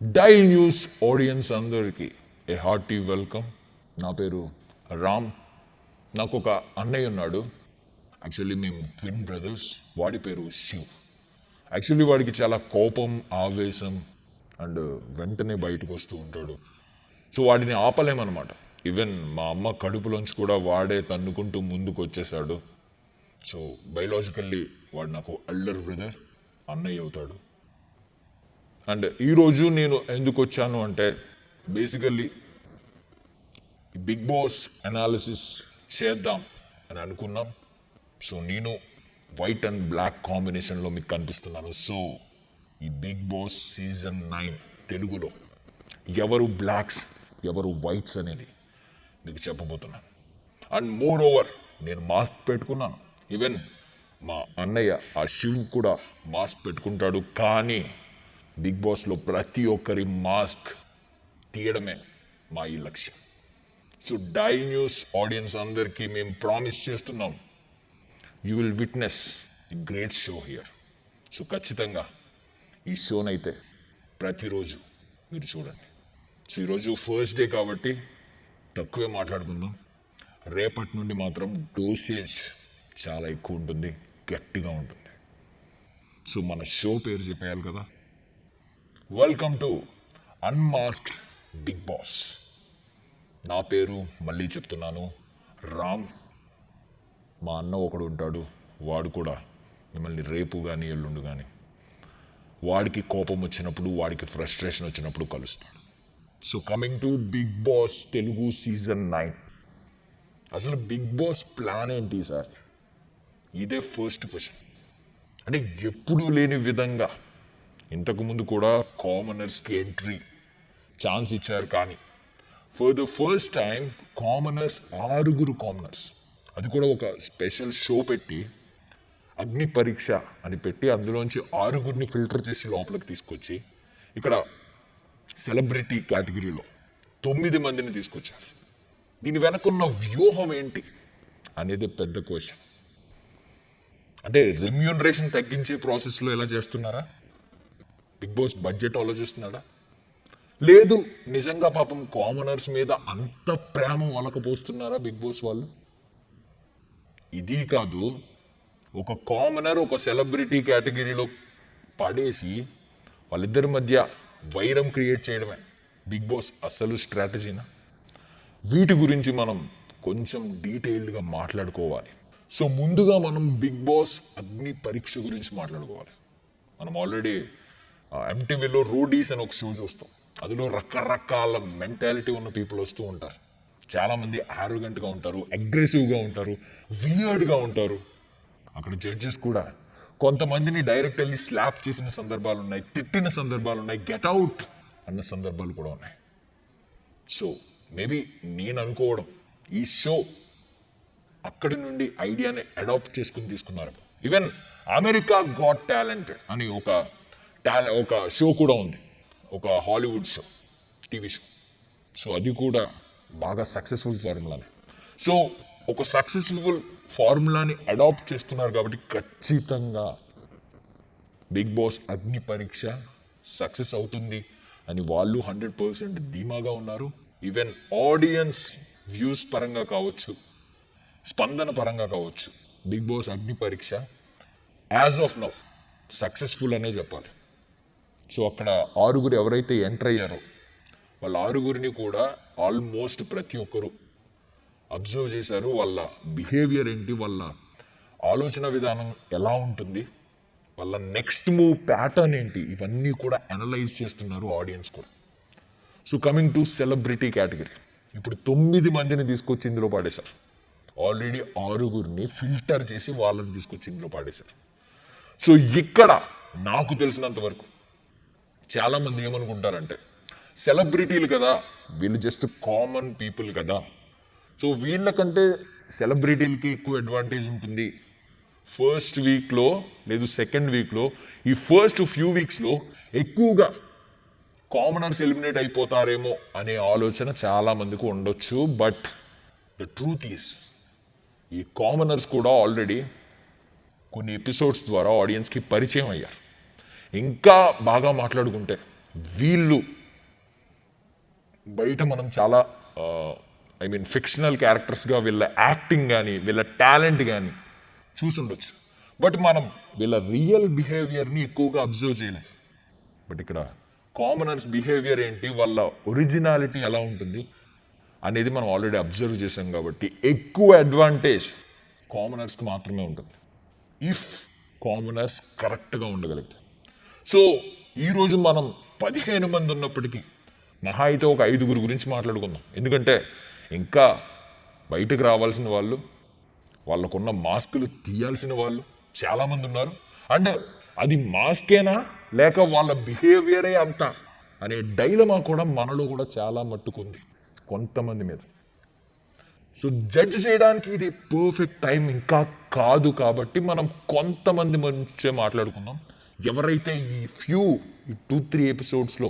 Die news audience అందరికీ ఏ hearty welcome. నా పేరు రామ్. నాకు ఒక అన్నయ్య ఉన్నాడు. యాక్చువల్లీ మేము ట్విన్ బ్రదర్స్. వాడి పేరు శివ్. యాక్చువల్లీ వాడికి చాలా కోపం, ఆవేశం అండ్ వెంటనే బయటకు వస్తూ ఉంటాడు. సో వాడిని ఆపలేమన్నమాట. ఈవెన్ మా అమ్మ కడుపులోంచి కూడా వాడే తన్నుకుంటూ ముందుకు వచ్చేసాడు. సో బయలాజికల్లీ వాడు నాకు ఎల్డర్ బ్రదర్, అన్నయ్య అవుతాడు. అండ్ ఈరోజు నేను ఎందుకు వచ్చాను అంటే బేసికల్లీ బిగ్ బాస్ అనాలిసిస్ చేద్దాం అని అనుకున్నాం. సో నేను వైట్ అండ్ బ్లాక్ కాంబినేషన్లో మీకు కనిపిస్తున్నాను. సో ఈ బిగ్ బాస్ సీజన్ 9 తెలుగులో ఎవరు బ్లాక్స్ ఎవరు వైట్స్ అనేది మీకు చెప్పబోతున్నాను. అండ్ మోర్ ఓవర్ నేను మాస్క్ పెట్టుకున్నాను. ఈవెన్ మా అన్నయ్య ఆ శివ్ కూడా మాస్క్ పెట్టుకుంటాడు. కానీ బిగ్ బాస్లో ప్రతి ఒక్కరి మాస్క్ తీయడమే మా ఈ లక్ష్యం. సో డై న్యూస్ ఆడియన్స్ అందరికీ మేము ప్రామిస్ చేస్తున్నాం, you will witness the great show here. So ఖచ్చితంగా ఈ షోనైతే ప్రతిరోజు మీరు చూడండి. సో ఈరోజు ఫస్ట్ డే కాబట్టి తక్కువే మాట్లాడుకుందాం. రేపటి నుండి మాత్రం డోసేజ్ చాలా ఎక్కువ ఉంటుంది, గట్టిగా ఉంటుంది. సో మన షో పేరు చెప్పేయాలి కదా. Welcome to unmasked Bigg Boss. నా పేరు మళ్ళీ చెప్తున్నాను, రామ్. మా అన్న ఒకడు ఉంటాడు, వాడు కూడా మిమ్మల్ని రేపు కానీ ఎల్లుండు కానీ వాడికి కోపం వచ్చినప్పుడు, వాడికి ఫ్రస్ట్రేషన్ వచ్చినప్పుడు కలుస్తాడు. So coming to Bigg Boss Telugu season 9. అసలు బిగ్ బాస్ ప్లాన్ ఏంటి సార్? ఇదే ఫస్ట్ క్వశ్చన్. అంటే ఎప్పుడూ లేని విధంగా ఇంతకుముందు కూడా కామనర్స్కి ఎంట్రీ ఛాన్స్ ఇచ్చారు. కానీ for the first time commoners 6 commoners, అది కూడా ఒక స్పెషల్ షో పెట్టి అగ్ని పరీక్ష అని పెట్టి అందులోంచి 6 ఫిల్టర్ చేసి లోపలికి తీసుకొచ్చి ఇక్కడ సెలబ్రిటీ కేటగిరీలో 9 మందిని తీసుకొచ్చారు. దీని వెనకున్న వ్యూహం ఏంటి అనేది పెద్ద క్వశ్చన్. అంటే రెమ్యూనరేషన్ తగ్గించే ప్రాసెస్లో ఎలా చేస్తున్నారా? బిగ్ బాస్ బడ్జెట్ ఆలోచిస్తున్నాడా? లేదు నిజంగా పాపం కామనర్స్ మీద అంత ప్రేమ వలకపోస్తున్నారా బిగ్ బాస్ వాళ్ళు? ఇది కాదు, ఒక కామనర్ ఒక సెలబ్రిటీ కేటగిరీలో పడేసి వాళ్ళిద్దరి మధ్య వైరం క్రియేట్ చేయడమే బిగ్ బాస్ అసలు స్ట్రాటజీనా? వీటి గురించి మనం కొంచెం డీటెయిల్డ్గా మాట్లాడుకోవాలి. సో ముందుగా మనం బిగ్ బాస్ అగ్ని పరీక్ష గురించి మాట్లాడుకోవాలి. మనం ఆల్రెడీ ఎంటీవీలో రోడీస్ అని ఒక షో చూస్తాం. అందులో రకరకాల మెంటాలిటీ ఉన్న పీపుల్ వస్తూ ఉంటారు. చాలామంది ఆరోగెంట్గా ఉంటారు, అగ్రెసివ్గా ఉంటారు, వియర్డ్గా ఉంటారు. అక్కడ జడ్జెస్ కూడా కొంతమందిని డైరెక్ట్ వెళ్ళి స్లాప్ చేసిన సందర్భాలు ఉన్నాయి, తిట్టిన సందర్భాలు ఉన్నాయి, గెట్ అవుట్ అన్న సందర్భాలు కూడా ఉన్నాయి. సో మేబీ నేను అనుకోవడం ఈ షో అక్కడి నుండి ఐడియాని అడాప్ట్ చేసుకుని తీసుకున్నారు. ఈవెన్ అమెరికా గాట్ టాలెంట్ అని ఒక షో కూడా ఉంది, ఒక Hollywood show, TV show. So అది కూడా బాగా సక్సెస్ఫుల్ ఫార్ములానే. సో ఒక సక్సెస్ఫుల్ ఫార్ములాని అడాప్ట్ చేస్తున్నారు కాబట్టి ఖచ్చితంగా బిగ్ బాస్ అగ్ని పరీక్ష సక్సెస్ అవుతుంది అని వాళ్ళు 100% ధీమాగా ఉన్నారు. ఈవెన్ ఆడియన్స్ వ్యూస్ పరంగా కావచ్చు, స్పందన పరంగా కావచ్చు, బిగ్ బాస్ అగ్ని పరీక్ష యాజ్ ఆఫ్ నౌ సక్సెస్ఫుల్ అనే చెప్పాలి. సో అక్కడ 6 ఎవరైతే ఎంటర్ అయ్యారో వాళ్ళ 6 కూడా ఆల్మోస్ట్ ప్రతి ఒక్కరు అబ్జర్వ్ చేశారు. వాళ్ళ బిహేవియర్ ఏంటి, వాళ్ళ ఆలోచన విధానం ఎలా ఉంటుంది, వాళ్ళ నెక్స్ట్ మూవ్ ప్యాటర్న్ ఏంటి, ఇవన్నీ కూడా అనలైజ్ చేస్తున్నారు ఆడియన్స్ కూడా. So coming to celebrity category, ఇప్పుడు 9 మందిని తీసుకొచ్చి ఇందులో పాడేశారు. ఆల్రెడీ 6 ఫిల్టర్ చేసి వాళ్ళని తీసుకొచ్చి ఇందులో పాడేశారు. సో ఇక్కడ నాకు తెలిసినంత వరకు చాలామంది ఏమనుకుంటారంటే సెలబ్రిటీలు కదా, వీళ్ళు జస్ట్ కామన్ పీపుల్ కదా, సో వీళ్ళకంటే సెలబ్రిటీలకి ఎక్కువ అడ్వాంటేజ్ ఉంటుంది. ఫస్ట్ వీక్లో లేదు సెకండ్ వీక్లో, ఈ ఫస్ట్ ఫ్యూ వీక్స్లో ఎక్కువగా కామనర్స్ ఎలిమినేట్ అయిపోతారేమో అనే ఆలోచన చాలామందికి ఉండొచ్చు. బట్ ద ట్రూత్ ఈస్ ఈ కామనర్స్ కూడా ఆల్రెడీ కొన్ని ఎపిసోడ్స్ ద్వారా ఆడియన్స్కి పరిచయం అయ్యారు. ఇంకా బాగా మాట్లాడుకుంటే వీళ్ళు బయట మనం చాలా ఫిక్షనల్ క్యారెక్టర్స్గా వీళ్ళ యాక్టింగ్ కానీ వీళ్ళ టాలెంట్ కానీ చూసుండొచ్చు. బట్ మనం వీళ్ళ రియల్ బిహేవియర్ని ఎక్కువగా అబ్జర్వ్ చేయలేదు. బట్ ఇక్కడ కామనర్స్ బిహేవియర్ ఏంటి, వాళ్ళ ఒరిజినాలిటీ ఎలా ఉంటుంది అనేది మనం ఆల్రెడీ అబ్జర్వ్ చేసాం. కాబట్టి ఎక్కువ అడ్వాంటేజ్ కామనర్స్కి మాత్రమే ఉంటుంది ఇఫ్ కామనర్స్ కరెక్ట్గా ఉండగలిగితే. సో ఈరోజు మనం 15 మంది ఉన్నప్పటికీ మహా అయితే ఒక 5 గురించి మాట్లాడుకుందాం. ఎందుకంటే ఇంకా బయటకు రావాల్సిన వాళ్ళు, వాళ్ళకున్న మాస్కులు తీయాల్సిన వాళ్ళు చాలామంది ఉన్నారు. అండ్ అది మాస్కేనా లేక వాళ్ళ బిహేవియరే అంతా అనే డైలమా కూడా మనలో కూడా చాలా మట్టుకుంది కొంతమంది మీద. సో జడ్జ్ చేయడానికి ఇది పర్ఫెక్ట్ టైం ఇంకా కాదు. కాబట్టి మనం కొంతమంది నుంచే మాట్లాడుకుందాం. ఎవరైతే ఈ 2-3 ఎపిసోడ్స్లో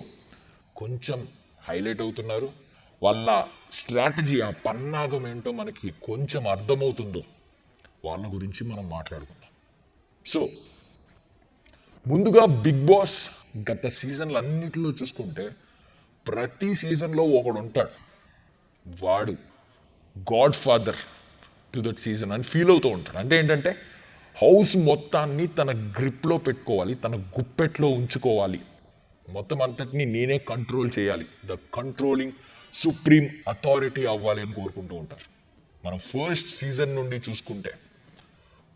కొంచెం హైలైట్ అవుతున్నారు, వాళ్ళ స్ట్రాటజీ, ఆ పన్నాగం ఏంటో మనకి కొంచెం అర్థమవుతుందో వాళ్ళ గురించి మనం మాట్లాడుకుందాం. సో ముందుగా బిగ్ బాస్ గత సీజన్లు అన్నిటిలో చూసుకుంటే ప్రతి సీజన్లో ఒకడు ఉంటాడు, వాడు God father to that season అని ఫీల్ అవుతూ ఉంటాడు. అంటే ఏంటంటే హౌస్ మొత్తాన్ని తన గ్రిప్లో పెట్టుకోవాలి, తన గుప్పెట్లో ఉంచుకోవాలి, మొత్తం అంతటిని నేనే కంట్రోల్ చేయాలి, ద కంట్రోలింగ్ సుప్రీం అథారిటీ అవ్వాలి అని కోరుకుంటూ ఉంటారు. మనం ఫస్ట్ సీజన్ నుండి చూసుకుంటే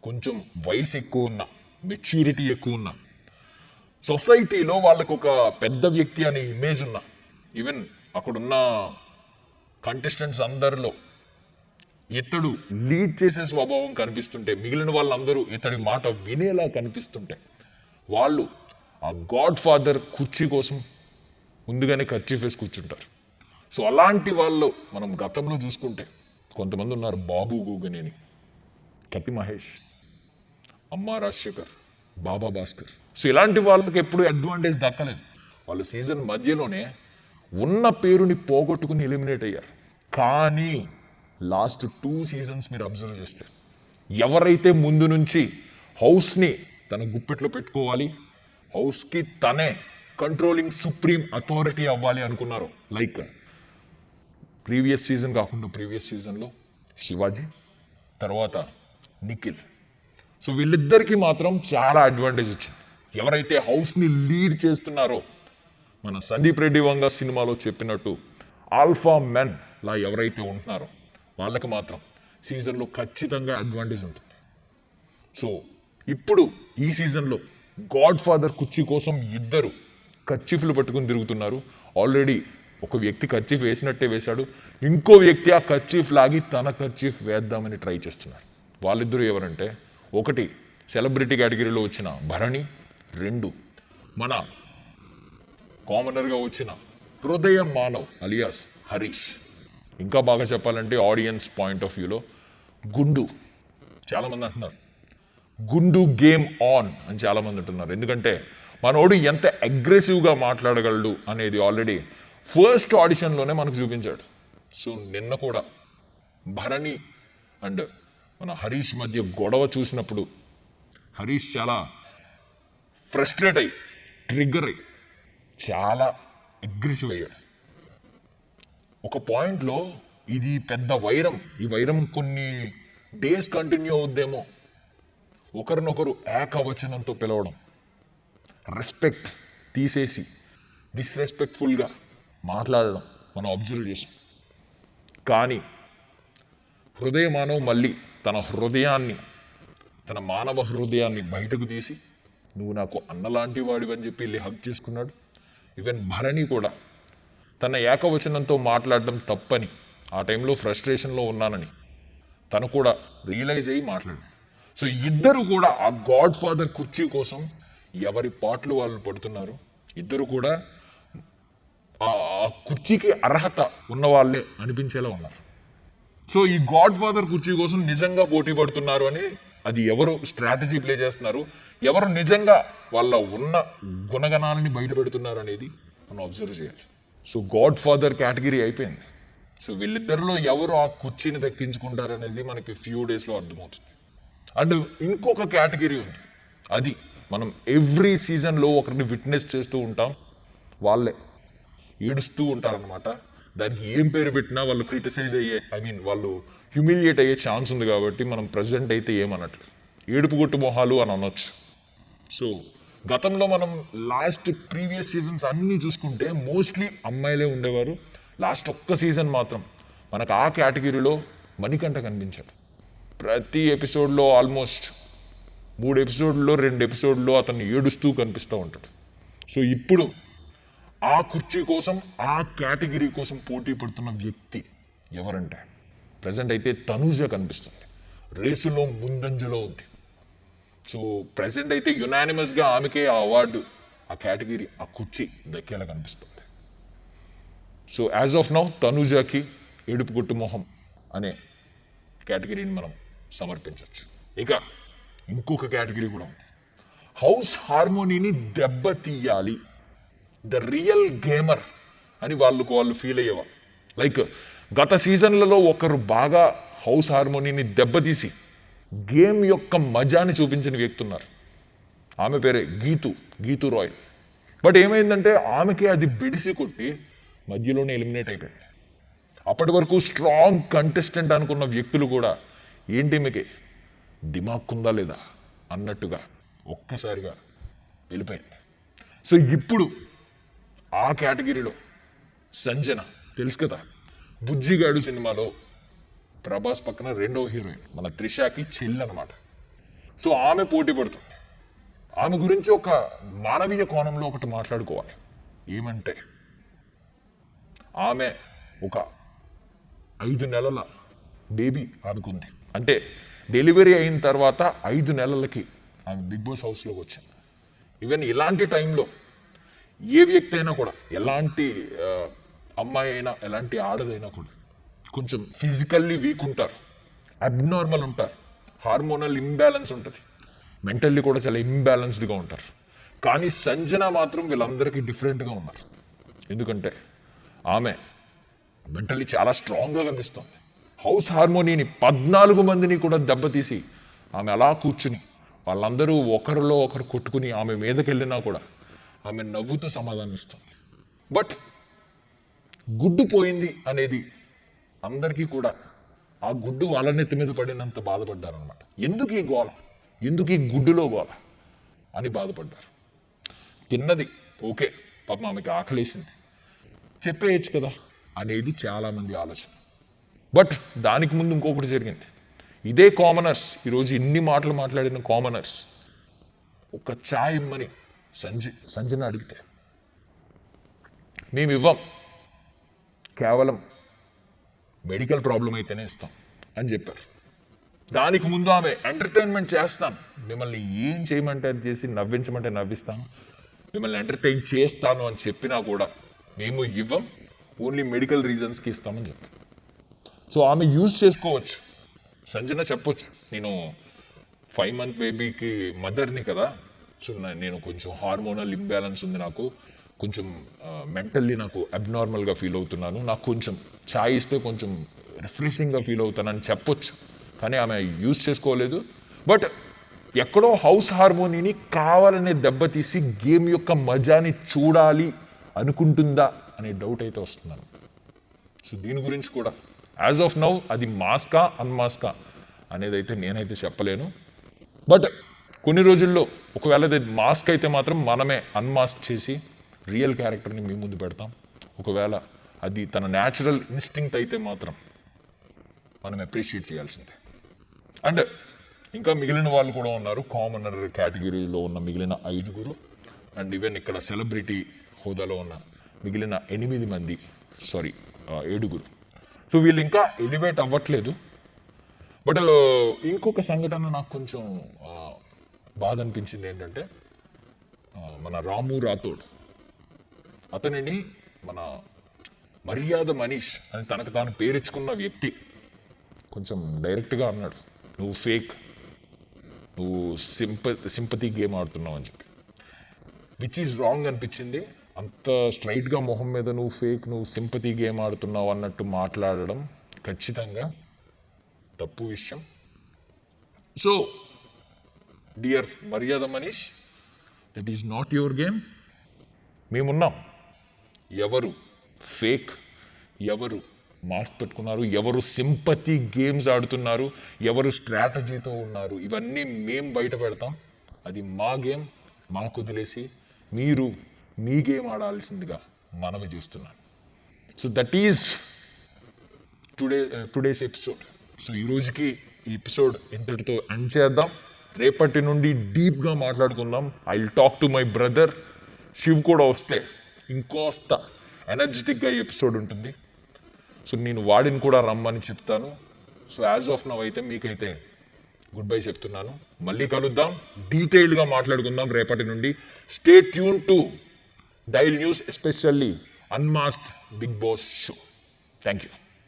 కొంచెం వయసు ఎక్కువ ఉన్నా, మెచ్యూరిటీ ఎక్కువ ఉన్నా, సొసైటీలో వాళ్ళకు ఒక పెద్ద వ్యక్తి అనే ఇమేజ్ ఉన్నా, ఈవెన్ అక్కడున్న కంటెస్టెంట్స్ అందరిలో ఇతడు లీడ్ చేసే స్వభావం కనిపిస్తుంటే, మిగిలిన వాళ్ళందరూ ఇతడి మాట వినేలా కనిపిస్తుంటే, వాళ్ళు ఆ గాడ్ ఫాదర్ కుర్చీ కోసం ముందుగానే ఖర్చు వేసి కూర్చుంటారు. సో అలాంటి వాళ్ళు మనం గతంలో చూసుకుంటే కొంతమంది ఉన్నారు. బాబు గూగనేని, కత్తి మహేష్, అమ్మా రాజశేఖర్, బాబా భాస్కర్. సో ఇలాంటి వాళ్ళకి ఎప్పుడు అడ్వాంటేజ్ దక్కలేదు. వాళ్ళు సీజన్ మధ్యలోనే ఉన్న పేరుని పోగొట్టుకుని ఎలిమినేట్ అయ్యారు. కానీ లాస్ట్ 2 సీజన్స్ మీరు అబ్జర్వ్ చేస్తే ఎవరైతే ముందు నుంచి హౌస్ని తన గుప్పెట్లో పెట్టుకోవాలి, హౌస్కి తనే కంట్రోలింగ్ సుప్రీం అథారిటీ అవ్వాలి అనుకున్నారో, లైక్ ప్రీవియస్ సీజన్ కాకుండా ప్రీవియస్ సీజన్లో శివాజీ, తర్వాత నిఖిల్. సో వీళ్ళిద్దరికీ మాత్రం చాలా అడ్వాంటేజ్ వచ్చింది. ఎవరైతే హౌస్ని లీడ్ చేస్తున్నారో, మన సందీప్ రెడ్డి వంగ సినిమాలో చెప్పినట్టు ఆల్ఫా మెన్ లా ఎవరైతే ఉంటున్నారో వాళ్ళకి మాత్రం సీజన్లో ఖచ్చితంగా అడ్వాంటేజ్ ఉంటుంది. సో ఇప్పుడు ఈ సీజన్లో గాడ్ ఫాదర్ కుర్చీ కోసం ఇద్దరు కర్చీఫ్లు పట్టుకుని తిరుగుతున్నారు. ఆల్రెడీ ఒక వ్యక్తి కర్చీఫ్ వేసినట్టే వేశాడు, ఇంకో వ్యక్తి ఆ కర్చీఫ్ లాగి తన కర్చీఫ్ వేద్దామని ట్రై చేస్తున్నారు. వాళ్ళిద్దరూ ఎవరంటే, ఒకటి సెలబ్రిటీ కేటగిరీలో వచ్చిన భరణి, 2 మన కామనర్గా వచ్చిన హృదయ మానవ్ అలియాస్ హరీష్. ఇంకా బాగా చెప్పాలంటే ఆడియన్స్ పాయింట్ ఆఫ్ వ్యూలో గుండు. చాలామంది అంటున్నారు గుండు గేమ్ ఆన్ అని చాలామంది అంటున్నారు. ఎందుకంటే మనోడు ఎంత అగ్రెసివ్గా మాట్లాడగలడు అనేది ఆల్రెడీ ఫస్ట్ ఆడిషన్లోనే మనకు చూపించాడు. సో నిన్న కూడా భరణి అండ్ మన హరీష్ మధ్య గొడవ చూసినప్పుడు హరీష్ చాలా ఫ్రస్ట్రేట్ అయ్యి, ట్రిగ్గర్ అయ్యి చాలా అగ్రెసివ్ అయ్యాడు. ఒక పాయింట్లో ఇది పెద్ద వైరం, ఈ వైరం కొన్ని డేస్ కంటిన్యూ అవుద్దేమో, ఒకరినొకరు ఏకవచనంతో పిలవడం, రెస్పెక్ట్ తీసేసి డిస్రెస్పెక్ట్ఫుల్గా మాట్లాడడం మనం అబ్జర్వ్ చేసాం. కానీ హృదయ మానవ్ మళ్ళీ తన హృదయాన్ని, తన మానవ హృదయాన్ని బయటకు తీసి నువ్వు నాకు అన్నలాంటి వాడివని చెప్పి వెళ్ళి హగ్ చేసుకున్నాడు. ఈవెన్ భరణి కూడా తన ఏకవచనంతో మాట్లాడడం తప్పని, ఆ టైంలో ఫ్రస్ట్రేషన్లో ఉన్నానని తను కూడా రియలైజ్ అయ్యి మాట్లాడాడు. సో ఇద్దరు కూడా ఆ గాడ్ ఫాదర్ కుర్చీ కోసం ఎవరి పాటలు వాళ్ళు పడుతున్నారు. ఇద్దరు కూడా ఆ కుర్చీకి అర్హత ఉన్న వాళ్ళే అనిపించేలా ఉన్నారు. సో ఈ గాడ్ ఫాదర్ కుర్చీ కోసం నిజంగా పోటీ పడుతున్నారు అని, అది ఎవరు స్ట్రాటజీ ప్లే చేస్తున్నారు, ఎవరు నిజంగా వాళ్ళ ఉన్న గుణగణాలని బయట పెడుతున్నారు అనేది మనం అబ్జర్వ్ చేయాలి. సో గాడ్ ఫాదర్ కేటగిరీ అయిపోయింది. సో వీళ్ళిద్దరిలో ఎవరు ఆ కుర్చీని దక్కించుకుంటారు అనేది మనకి ఫ్యూ డేస్లో అర్థమవుతుంది. అండ్ ఇంకొక కేటగిరీ ఉంది, అది మనం ఎవ్రీ సీజన్లో ఒకరిని విట్నెస్ చేస్తూ ఉంటాం. వాళ్ళే ఏడుస్తూ ఉంటారనమాట. దానికి ఏం పేరు పెట్టినా వాళ్ళు క్రిటిసైజ్ అయ్యే వాళ్ళు హ్యూమిలియేట్ అయ్యే ఛాన్స్ ఉంది కాబట్టి మనం ప్రజెంట్ అయితే ఏమనట్లేదు, ఏడుపు కొట్టు మొహాలు అని అనొచ్చు. సో గతంలో మనం లాస్ట్ ప్రీవియస్ సీజన్స్ అన్నీ చూసుకుంటే మోస్ట్లీ అమ్మాయిలే ఉండేవారు. లాస్ట్ ఒక్క సీజన్ మాత్రం మనకు ఆ కేటగిరీలో మణికంఠ కనిపించాడు. ప్రతి ఎపిసోడ్లో ఆల్మోస్ట్ 3 ఎపిసోడ్లో 2 ఎపిసోడ్లో అతను ఏడుస్తూ కనిపిస్తూ ఉంటాడు. సో ఇప్పుడు ఆ కుర్చీ కోసం, ఆ కేటగిరీ కోసం పోటీ పడుతున్న వ్యక్తి ఎవరంటే ప్రజెంట్ అయితే తనూజ కనిపిస్తుంది. రేసులో ముందంజలో ఉంది. సో ప్రజెంట్ అయితే యునానిమస్గా ఆమెకే ఆ అవార్డు, ఆ కేటగిరీ, ఆ కుర్చీ దక్కేలా కనిపిస్తుంది. సో యాజ్ ఆఫ్ నౌ తనూజాకి ఏడుపు కొట్టు మొహం అనే కేటగిరీని మనం సమర్పించవచ్చు. ఇక ఇంకొక కేటగిరీ కూడా ఉంది. హౌస్ హార్మోనీని దెబ్బతీయాలి, ద రియల్ గేమర్ అని వాళ్ళు ఫీల్ అయ్యేవారు. లైక్ గత సీజన్లలో ఒకరు బాగా హౌస్ హార్మోనీని దెబ్బతీసి గేమ్ యొక్క మజాని చూపించిన వ్యక్తి ఉన్నారు. ఆమె పేరే గీతూ రాయ్. బట్ ఏమైందంటే ఆమెకి అది బిడిసి కొట్టి మధ్యలోనే ఎలిమినేట్ అయిపోయింది. అప్పటి వరకు స్ట్రాంగ్ కంటెస్టెంట్ అనుకున్న వ్యక్తులు కూడా ఏంటి మీకు దిమాక్కుందా లేదా అన్నట్టుగా ఒక్కసారిగా వెళ్ళిపోయింది. సో ఇప్పుడు ఆ కేటగిరీలో సంజన, తెలుసు కదా, బుజ్జిగాడు సినిమాలో ప్రభాస్ పక్కన రెండో హీరోయిన్, మన త్రిషాకి చెల్లి అనమాట. సో ఆమె పోటీ పడుతుంది. ఆమె గురించి ఒక మానవీయ కోణంలో ఒకటి మాట్లాడుకోవాలి. ఏమంటే ఆమె ఒక 5 నెలల బేబీ ఆమెకుంది. అంటే డెలివరీ అయిన తర్వాత 5 నెలలకి ఆమె బిగ్ బాస్ హౌస్లోకి వచ్చింది. ఈవెన్ ఇలాంటి టైంలో ఏ వ్యక్తి అయినా కూడా, ఎలాంటి అమ్మాయి అయినా, ఎలాంటి ఆడదైనా కూడా కొంచెం ఫిజికల్లీ వీక్ ఉంటారు, అబ్నార్మల్ ఉంటారు, హార్మోనల్ ఇంబ్యాలెన్స్ ఉంటుంది, మెంటల్లీ కూడా చాలా ఇంబ్యాలెన్స్డ్గా ఉంటారు. కానీ సంజన మాత్రం వీళ్ళందరికీ డిఫరెంట్గా ఉన్నారు. ఎందుకంటే ఆమె మెంటల్లీ చాలా స్ట్రాంగ్గా కనిపిస్తుంది. హౌస్ హార్మోనీని 14 మందిని కూడా దెబ్బతీసి ఆమె అలా కూర్చుని వాళ్ళందరూ ఒకరిలో ఒకరు కొట్టుకుని ఆమె మీదకి వెళ్ళినా కూడా ఆమె నవ్వుతూ సమాధానం ఇస్తుంది. బట్ గుడ్డు పోయింది అనేది అందరికీ కూడా, ఆ గుడ్డు వాళ్ళ నెత్తి మీద పడినంత బాధపడ్డారనమాట. ఎందుకు ఈ గోల, ఎందుకు ఈ గుడ్డులో గోల అని బాధపడ్డారు. తిన్నది ఓకే, పాపం ఆమెకి ఆకలేసింది, చెప్పేయచ్చు కదా అనేది చాలామంది ఆలోచన. బట్ దానికి ముందు ఇంకొకటి జరిగింది. ఇదే కామనర్స్, ఈరోజు ఇన్ని మాటలు మాట్లాడిన కామనర్స్ ఒక ఛాయ్ ఇమ్మని సంజన అడిగితే మేము ఇవ్వం, కేవలం మెడికల్ ప్రాబ్లం అయితేనే ఇస్తాం అని చెప్పారు. దానికి ముందు ఆమె ఎంటర్టైన్మెంట్ చేస్తాను, మిమ్మల్ని ఏం చేయమంటే అది చేసి, నవ్వించమంటే నవ్విస్తాను, మిమ్మల్ని ఎంటర్టైన్ చేస్తాను అని చెప్పినా కూడా మేము ఇవ్వం, ఓన్లీ మెడికల్ రీజన్స్కి ఇస్తామని చెప్పారు. సో ఆమె యూజ్ చేసుకోవచ్చు. సంజన చెప్పొచ్చు, నేను 5 month బేబీకి మదర్ని కదా, సో నేను కొంచెం హార్మోనల్ ఇంబ్యాలెన్స్ ఉంది, నాకు కొంచెం మెంటల్లీ నాకు అబ్నార్మల్గా ఫీల్ అవుతున్నాను, నాకు కొంచెం ఛాయ్ ఇస్తే కొంచెం రిఫ్రెషింగ్గా ఫీల్ అవుతానని చెప్పొచ్చు. కానీ ఆమె యూజ్ చేసుకోలేదు. బట్ ఎక్కడో హౌస్ హార్మోనీని కావాలనే దెబ్బతీసి గేమ్ యొక్క మజాని చూడాలి అనుకుంటుందా అనే డౌట్ అయితే వస్తున్నాను. సో దీని గురించి కూడా యాజ్ ఆఫ్ నౌ అది మాస్కా అన్మాస్కా అనేది అయితే నేనైతే చెప్పలేను. బట్ కొన్ని రోజుల్లో ఒకవేళ అది మాస్క్ అయితే మాత్రం మనమే అన్మాస్క్ చేసి రియల్ క్యారెక్టర్ని మీ ముందు పెడతాం. ఒకవేళ అది తన న్యాచురల్ ఇన్స్టింక్ట్ అయితే మాత్రం మనం అప్రిషియేట్ చేయాల్సిందే. అండ్ ఇంకా మిగిలిన వాళ్ళు కూడా ఉన్నారు, కామనర్ కేటగిరీలో ఉన్న మిగిలిన 5 అండ్ ఈవెన్ ఇక్కడ సెలబ్రిటీ హోదాలో ఉన్న మిగిలిన 7 సో వీళ్ళు ఇంకా ఎలివేట్ అవ్వట్లేదు. బట్ ఇంకొక సంఘటన నాకు కొంచెం బాధ అనిపించింది. ఏంటంటే మన రాము రాథోడ్, అతనిని మన మర్యాద మనీష్ అని తనకు తాను పేరిచ్చుకున్న వ్యక్తి కొంచెం డైరెక్ట్గా అన్నాడు, నువ్వు ఫేక్, నువ్వు సింపతి గేమ్ ఆడుతున్నావు అని చెప్పి, విచ్ ఈజ్ రాంగ్ అనిపించింది. అంత స్ట్రైట్గా మొహం మీద నువ్వు ఫేక్, నువ్వు సింపతి గేమ్ ఆడుతున్నావు అన్నట్టు మాట్లాడడం ఖచ్చితంగా తప్పు విషయం. సో డియర్ మర్యాద Manish, that is not your game. మేమున్నాం, ఎవరు ఫేక్, ఎవరు మాస్క్ పెట్టుకున్నారు, ఎవరు సింపతి గేమ్స్ ఆడుతున్నారు, ఎవరు స్ట్రాటజీతో ఉన్నారు, ఇవన్నీ మేము బయట పెడతాం. అది మా గేమ్, మాకు వదిలేసి మీరు మీ గేమ్ ఆడాల్సిందిగా మనవి చేస్తున్నాను. So that is today's episode. So ఈ రోజుకి ఈ ఎపిసోడ్ ఇంతటితో ఎండ్ చేద్దాం. రేపటి నుండి డీప్గా మాట్లాడుకుందాం. I will talk to my brother Shiv కూడా వస్తే ఇంకోస్త ఎనర్జెటిక్గా ఈ ఎపిసోడ్ ఉంటుంది. సో నేను వాడిని కూడా రమ్మని చెప్తాను. సో యాజ్ ఆఫ్ నౌ అయితే మీకైతే గుడ్ బై చెప్తున్నాను. మళ్ళీ కలుద్దాం, డీటెయిల్డ్గా మాట్లాడుకుందాం రేపటి నుండి. Stay tune to Dial News, especially unmasked Bigg Boss show. Thank you.